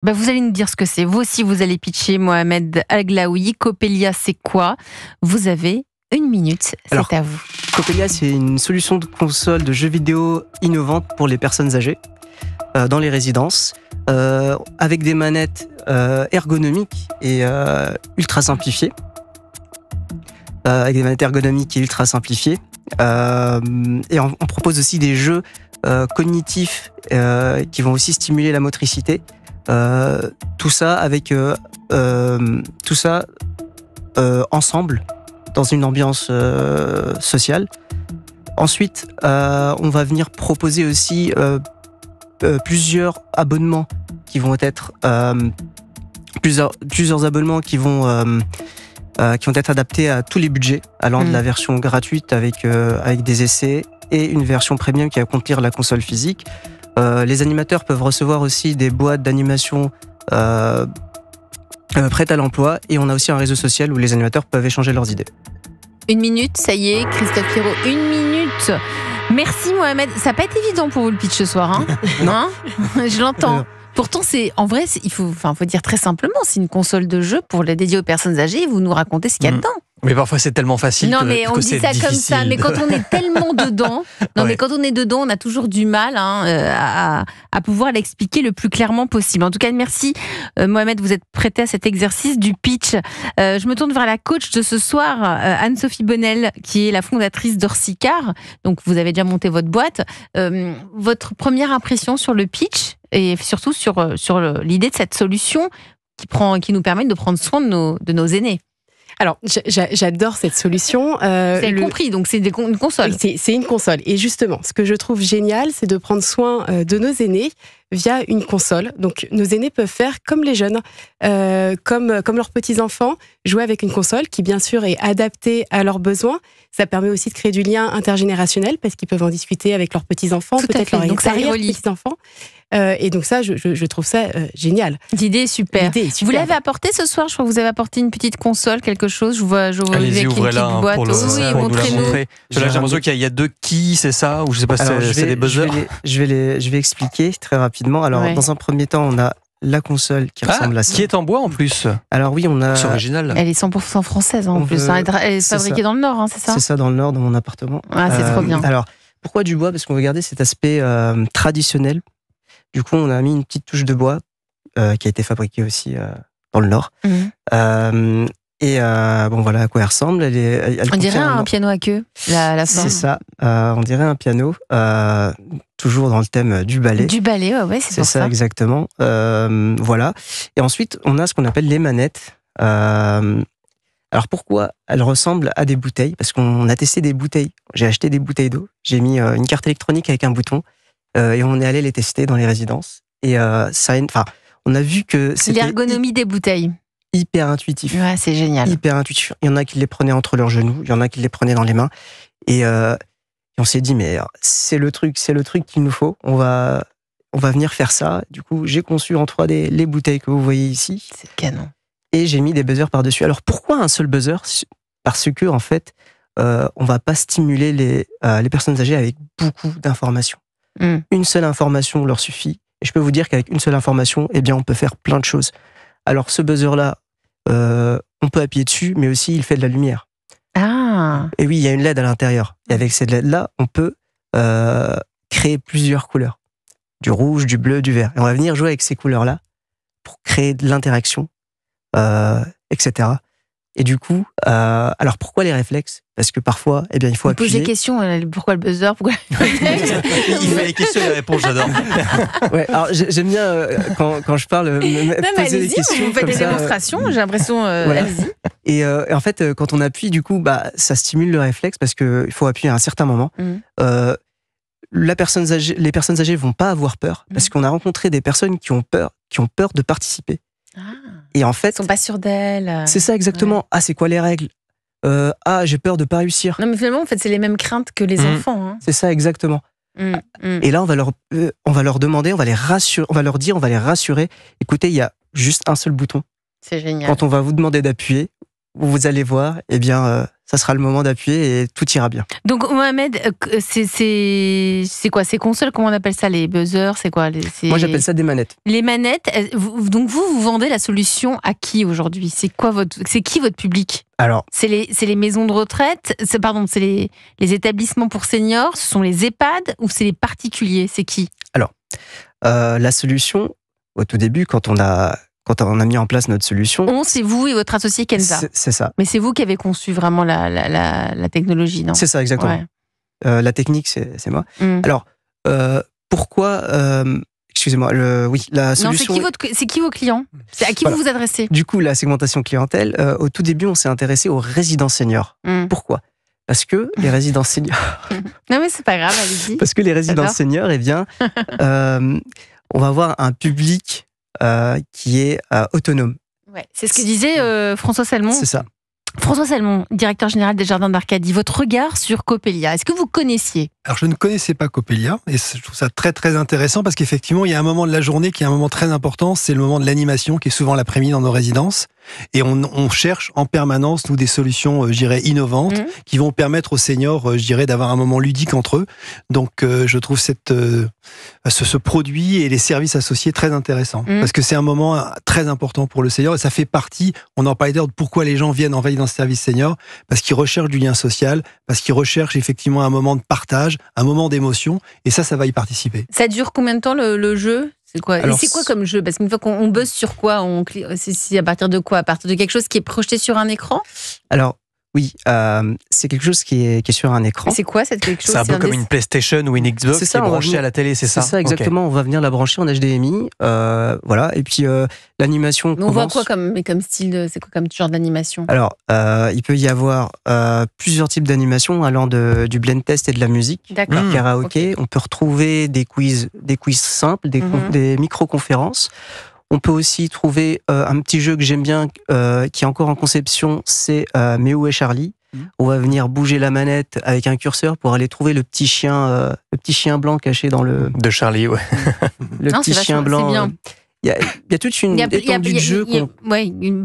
Bah, vous allez nous dire ce que c'est. Vous aussi, vous allez pitcher Mohamed Aglaoui. Coppelia, c'est quoi? Vous avez 1 minute, Alors, c'est à vous. Coppelia, c'est une solution de console de jeux vidéo innovante pour les personnes âgées dans les résidences, avec des manettes ergonomiques et ultra simplifiées. Avec des manettes ergonomiques et ultra simplifiées. Et on propose aussi des jeux cognitifs qui vont aussi stimuler la motricité. Tout ça avec ensemble dans une ambiance sociale. Ensuite, on va venir proposer aussi plusieurs abonnements qui vont être plusieurs abonnements qui vont être adaptés à tous les budgets, allant de la version gratuite avec des essais et une version premium qui va contenir la console physique. Les animateurs peuvent recevoir aussi des boîtes d'animation prêtes à l'emploi, et on a aussi un réseau social où les animateurs peuvent échanger leurs idées. 1 minute, ça y est, Christophe Pirot, 1 minute. Merci Mohamed. Ça n'a pas été évident pour vous le pitch ce soir, hein? Non. Je l'entends. Pourtant, il faut dire très simplement, c'est une console de jeu pour les dédiée aux personnes âgées. Vous nous racontez ce qu'il y a dedans. Mais parfois c'est tellement facile. Non, mais on que dit c'est ça difficile. comme ça. Mais quand on est tellement dedans, mais quand on est dedans, on a toujours du mal à pouvoir l'expliquer le plus clairement possible. En tout cas, merci Mohamed, vous êtes prêté à cet exercice du pitch. Je me tourne vers la coach de ce soir, Anne-Sophie Bonnel, qui est la fondatrice d'Orsicard. Donc, vous avez déjà monté votre boîte. Votre première impression sur le pitch et surtout sur l'idée de cette solution qui nous permet de prendre soin de nos aînés. Alors, j'adore cette solution. Vous avez compris, donc c'est une console. C'est une console. Et justement, ce que je trouve génial, c'est de prendre soin de nos aînés via une console. Donc, nos aînés peuvent faire comme les jeunes, comme leurs petits-enfants, jouer avec une console qui, bien sûr, est adaptée à leurs besoins. Ça permet aussi de créer du lien intergénérationnel parce qu'ils peuvent en discuter avec leurs petits-enfants, peut-être leurs petits-enfants. Et donc ça, je trouve ça génial. L'idée est super. Vous l'avez apporté ce soir? Je crois que vous avez apporté une petite console, quelque chose. Je vois allez-y, ouvrez-la boîte. pour nous la montrer. J'ai l'impression qu'il y a 2 keys, c'est ça? Ou je sais pas si c'est des buzzers. Je vais expliquer très rapidement. Alors, dans un premier temps, on a la console qui ressemble à ça. Qui est en bois en plus. Alors oui, on a... C'est original. Elle est 100% française en plus. Elle est fabriquée dans le Nord, c'est ça? C'est ça, dans le Nord, dans mon appartement. Ah, c'est trop bien. Alors, pourquoi du bois? Parce qu'on veut garder cet aspect traditionnel. Du coup, on a mis une petite touche de bois qui a été fabriquée aussi dans le Nord. Bon, voilà à quoi elle ressemble. On dirait un piano à queue, la forme. C'est ça, on dirait un piano, toujours dans le thème du ballet. Du ballet, ouais, c'est pour ça. C'est ça, exactement. Voilà. Et ensuite, on a ce qu'on appelle les manettes. Alors, pourquoi elles ressemblent à des bouteilles? Parce qu'on a testé des bouteilles. J'ai acheté des bouteilles d'eau. J'ai mis une carte électronique avec un bouton. Et on est allé les tester dans les résidences. Et on a vu que c'était... L'ergonomie des bouteilles. Hyper intuitif. Ouais, c'est génial. Hyper intuitif. Il y en a qui les prenaient entre leurs genoux, il y en a qui les prenaient dans les mains. Et on s'est dit, mais c'est le truc qu'il nous faut. On va venir faire ça. Du coup, j'ai conçu en 3D les bouteilles que vous voyez ici. C'est canon. Et j'ai mis des buzzers par-dessus. Alors, pourquoi un seul buzzer? Parce que, en fait, on va pas stimuler les personnes âgées avec beaucoup d'informations. Une seule information leur suffit. Et je peux vous dire qu'avec une seule information, eh bien, on peut faire plein de choses. Alors, ce buzzer-là, on peut appuyer dessus, mais aussi, il fait de la lumière. Ah. Et oui, il y a une LED à l'intérieur. Et avec cette LED-là, on peut créer plusieurs couleurs. Du rouge, du bleu, du vert. Et on va venir jouer avec ces couleurs-là pour créer de l'interaction, etc. Et du coup, alors pourquoi les réflexes? Parce que parfois, eh bien, il faut appuyer. Pose des questions. Pourquoi le buzzer? Pourquoi Il fait les questions et les réponses, j'adore. Ouais, alors j'aime bien quand je parle poser des questions. Vous faites des démonstrations, j'ai l'impression. Voilà. Allez-y. Et en fait, quand on appuie, du coup, ça stimule le réflexe parce qu'il faut appuyer à un certain moment. Les personnes âgées vont pas avoir peur parce qu'on a rencontré des personnes qui ont peur de participer. Et en fait, elles sont pas sûres d'elles. C'est ça exactement. Ouais. Ah, c'est quoi les règles? J'ai peur de pas réussir. Non, mais finalement, en fait, c'est les mêmes craintes que les enfants. Hein. C'est ça exactement. Et là, on va leur demander, on va les rassurer. Écoutez, il y a juste un seul bouton. C'est génial. Quand on va vous demander d'appuyer, vous allez voir, ça sera le moment d'appuyer et tout ira bien. Donc Mohamed, c'est quoi ces consoles? Comment on appelle ça? Les buzzers? C'est quoi? Moi, j'appelle ça des manettes. Les manettes. Donc vous vendez la solution à qui aujourd'hui? C'est qui votre public? Alors, c'est les maisons de retraite, c'est les établissements pour seniors, ce sont les EHPAD ou c'est les particuliers? C'est qui? Alors, la solution, au tout début, quand on a mis en place notre solution... C'est vous et votre associé Kenza. C'est ça. Mais c'est vous qui avez conçu vraiment la technologie, non? C'est ça, exactement. Ouais. La technique, c'est moi. Alors, pourquoi... excusez-moi, la solution... Non, c'est qui vos clients? C'est à qui vous vous adressez? Du coup, la segmentation clientèle, au tout début, on s'est intéressé aux résidents seniors. Pourquoi? Parce que les résidents seniors... Non, mais c'est pas grave, allez-y. Parce que les résidents seniors, on va avoir un public qui est autonome. Ouais, c'est ce que disait François Salmon. C'est ça. François Salmon, directeur général des Jardins d'Arcadie, votre regard sur Coppelia, est-ce que vous connaissiez? Alors, je ne connaissais pas Coppelia et je trouve ça très très intéressant parce qu'effectivement, il y a un moment de la journée qui est un moment très important, c'est le moment de l'animation qui est souvent l'après-midi dans nos résidences. Et on cherche en permanence, nous, des solutions, je dirais, innovantes qui vont permettre aux seniors, je dirais, d'avoir un moment ludique entre eux. Donc, je trouve ce produit et les services associés très intéressants. Parce que c'est un moment très important pour le senior et ça fait partie, on en parlait d'ailleurs, de pourquoi les gens viennent envahir dans ce service senior, parce qu'ils recherchent du lien social, parce qu'ils recherchent effectivement un moment de partage, un moment d'émotion, et ça va y participer. Ça dure combien de temps le jeu? C'est quoi? Alors, et c'est quoi comme jeu? Parce qu'une fois qu'on buzz sur quoi, c'est à partir de quoi? À partir de quelque chose qui est projeté sur un écran? Alors, oui, c'est quelque chose qui est sur un écran. C'est quoi cette quelque chose? C'est un peu comme une PlayStation ou une Xbox qui est branchée à la télé, c'est ça? C'est ça, exactement. On va venir la brancher en HDMI. Voilà. Et puis, l'animation commence... On voit quoi comme style? C'est quoi comme genre d'animation? Alors, il peut y avoir plusieurs types d'animation allant du blend test et de la musique. D'accord. Karaoké. Okay. On peut retrouver des quiz simples, des micro-conférences. On peut aussi trouver un petit jeu que j'aime bien, qui est encore en conception, c'est Mais où est Charlie? On va venir bouger la manette avec un curseur pour aller trouver le petit chien blanc caché dans le... De Charlie, ouais. Petit chien blanc. C'est bien. Il y a toute une étendue de jeux.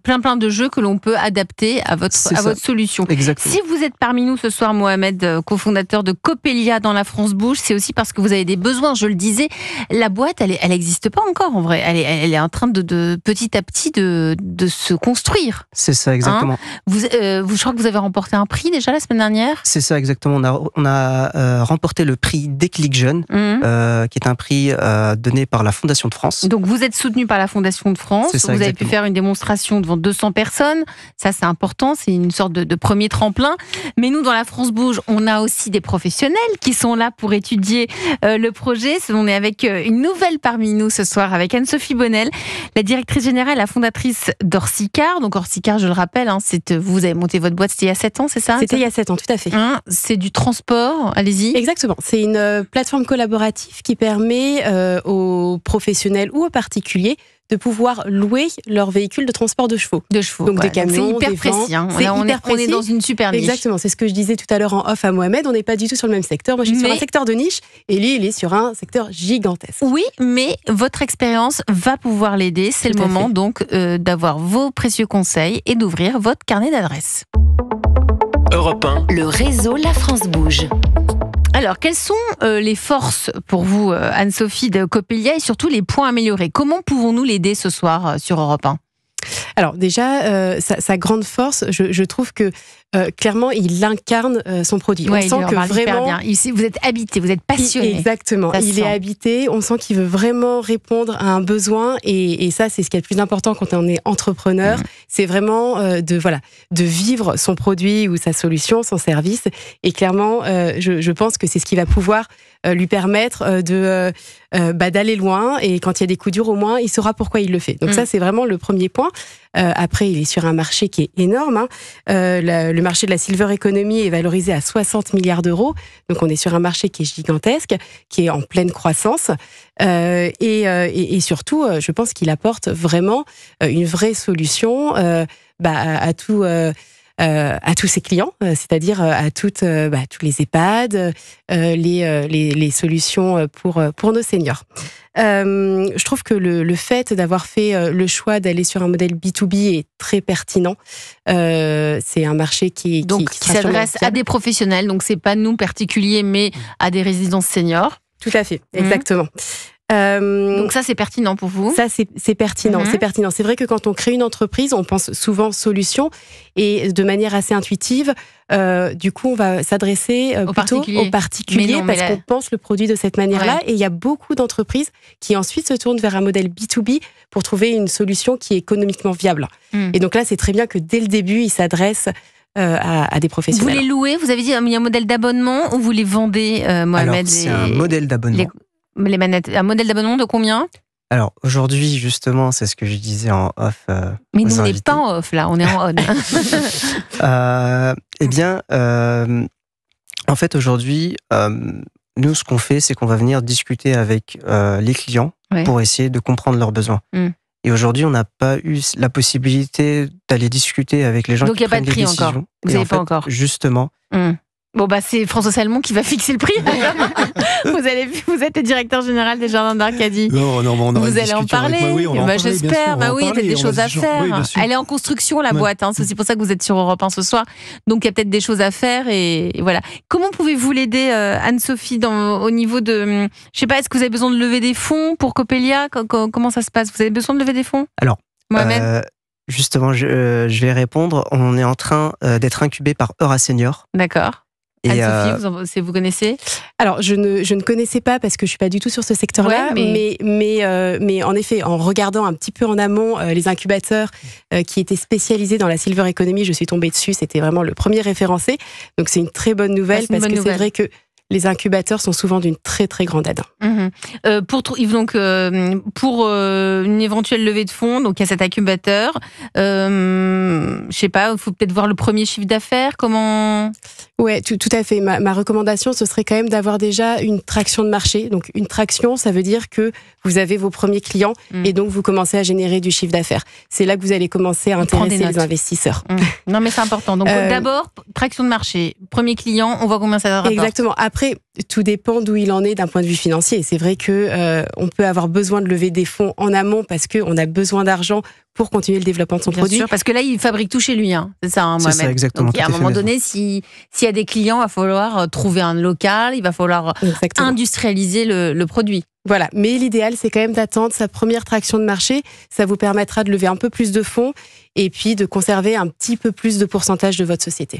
Plein de jeux que l'on peut adapter à votre solution. Exactement. Si vous êtes parmi nous ce soir, Mohamed, cofondateur de Coppelia dans la France bouge, c'est aussi parce que vous avez des besoins. Je le disais, la boîte, elle n'existe pas encore en vrai. Elle est en train de petit à petit de se construire. C'est ça, exactement. Je crois que vous avez remporté un prix déjà la semaine dernière. C'est ça, exactement. On a remporté le prix Déclic Jeune, qui est un prix donné par la Fondation de France. Donc vous êtes soutenu par la Fondation de France. Ça, vous avez pu faire une démonstration devant 200 personnes. Ça, c'est important. C'est une sorte de premier tremplin. Mais nous, dans la France Bouge, on a aussi des professionnels qui sont là pour étudier le projet. On est avec une nouvelle parmi nous ce soir, avec Anne-Sophie Bonnel, la directrice générale, la fondatrice d'Orsicar. Donc Orsicar, je le rappelle, vous avez monté votre boîte, c'était il y a 7 ans, c'est ça? C'était il y a 7 ans, tout à fait. C'est du transport, allez-y. Exactement. C'est une plateforme collaborative qui permet aux professionnels ou aux particuliers de pouvoir louer leur véhicule de transport de chevaux. Donc des camions, c'est hyper précis. On est dans une super niche. Exactement, c'est ce que je disais tout à l'heure en off à Mohamed. On n'est pas du tout sur le même secteur. Moi, je suis sur un secteur de niche et lui, il est sur un secteur gigantesque. Oui, mais votre expérience va pouvoir l'aider. C'est le moment donc d'avoir vos précieux conseils et d'ouvrir votre carnet d'adresses. Europe 1. Le réseau La France Bouge. Alors, quelles sont les forces pour vous, Anne-Sophie de Coppelia, et surtout les points améliorés? Comment pouvons-nous l'aider ce soir sur Europe 1? Alors déjà, sa grande force, je trouve que clairement, il incarne son produit. On sent que vraiment, bien. Vous êtes habité, vous êtes passionné. Exactement. Il est habité. On sent qu'il veut vraiment répondre à un besoin, et ça, c'est ce qui est le plus important quand on est entrepreneur. C'est vraiment de vivre son produit ou sa solution, son service. Et clairement, je pense que c'est ce qui va pouvoir lui permettre d'aller loin. Et quand il y a des coups durs, au moins, il saura pourquoi il le fait. Donc ça, c'est vraiment le premier point. Après, il est sur un marché qui est énorme. Le marché de la silver economy est valorisé à 60 milliards d'euros. Donc, on est sur un marché qui est gigantesque, qui est en pleine croissance. Et surtout, je pense qu'il apporte vraiment une vraie solution à à tous ses clients, c'est-à-dire à tous les EHPAD, les solutions pour nos seniors. Je trouve que le fait d'avoir fait le choix d'aller sur un modèle B2B est très pertinent. C'est un marché qui s'adresse à des professionnels, donc c'est pas nous particuliers, mais à des résidences seniors. Tout à fait, exactement. Donc ça, c'est pertinent pour vous? Ça, c'est pertinent. C'est pertinent. C'est vrai que quand on crée une entreprise, on pense souvent solution et de manière assez intuitive. Du coup, on va s'adresser plutôt aux particuliers parce qu'on pense le produit de cette manière-là. Ouais. Et il y a beaucoup d'entreprises qui ensuite se tournent vers un modèle B2B pour trouver une solution qui est économiquement viable. Et donc là, c'est très bien que dès le début, ils s'adressent à des professionnels. Vous les louez? Vous avez dit il y a un modèle d'abonnement ou vous les vendez, Mohamed? Alors, c'est un modèle d'abonnement. Les manettes, un modèle d'abonnement de combien? Alors aujourd'hui, justement, c'est ce que je disais en off. Mais nous, on n'est pas en off là, on est en on. En fait, aujourd'hui, nous, ce qu'on fait, c'est qu'on va venir discuter avec les clients pour essayer de comprendre leurs besoins. Et aujourd'hui, on n'a pas eu la possibilité d'aller discuter avec les gens qui prennent des décisions. Donc il n'y a pas de prix encore. Vous n'avez pas encore. Justement. Bon, c'est François Salmon qui va fixer le prix. Vous êtes le directeur général des Jardins d'Arcadie. Non, vous allez en parler. J'espère. Il y a peut-être des choses à faire. Oui, elle est en construction, la boîte. C'est aussi pour ça que vous êtes sur Europe 1 ce soir. Donc, il y a peut-être des choses à faire. Et voilà. Comment pouvez-vous l'aider, Anne-Sophie, au niveau de... Je sais pas, est-ce que vous avez besoin de lever des fonds pour Coppelia? Comment ça se passe? Vous avez besoin de lever des fonds? Alors, Mohamed, justement, je vais répondre. On est en train d'être incubé par Eurasenior. D'accord. Anne-Sophie, vous connaissez? Alors, je ne connaissais pas parce que je suis pas du tout sur ce secteur-là, mais en effet, en regardant un petit peu en amont les incubateurs qui étaient spécialisés dans la silver economy, je suis tombée dessus. C'était vraiment le premier référencé. Donc, c'est une très bonne nouvelle c'est vrai que les incubateurs sont souvent d'une très très grande aide. Pour une éventuelle levée de fonds, donc il y a cet incubateur. Je sais pas, il faut peut-être voir le premier chiffre d'affaires. Comment? Ouais, tout à fait. Ma recommandation, ce serait quand même d'avoir déjà une traction de marché. Donc une traction, ça veut dire que vous avez vos premiers clients et donc vous commencez à générer du chiffre d'affaires. C'est là que vous allez commencer à intéresser les investisseurs. Non, mais c'est important. Donc d'abord, traction de marché, premier client, on voit combien ça rapporte. Exactement. Après, tout dépend d'où il en est d'un point de vue financier. C'est vrai que on peut avoir besoin de lever des fonds en amont parce qu'on a besoin d'argent pour continuer le développement de son produit. Bien sûr, parce que là, il fabrique tout chez lui. C'est ça, Mohamed. C'est ça, exactement. Donc, à un moment donné, s'il y a des clients, il va falloir trouver un local, il va falloir industrialiser le produit. Voilà, mais l'idéal, c'est quand même d'attendre sa première traction de marché. Ça vous permettra de lever un peu plus de fonds et puis de conserver un petit peu plus de pourcentage de votre société.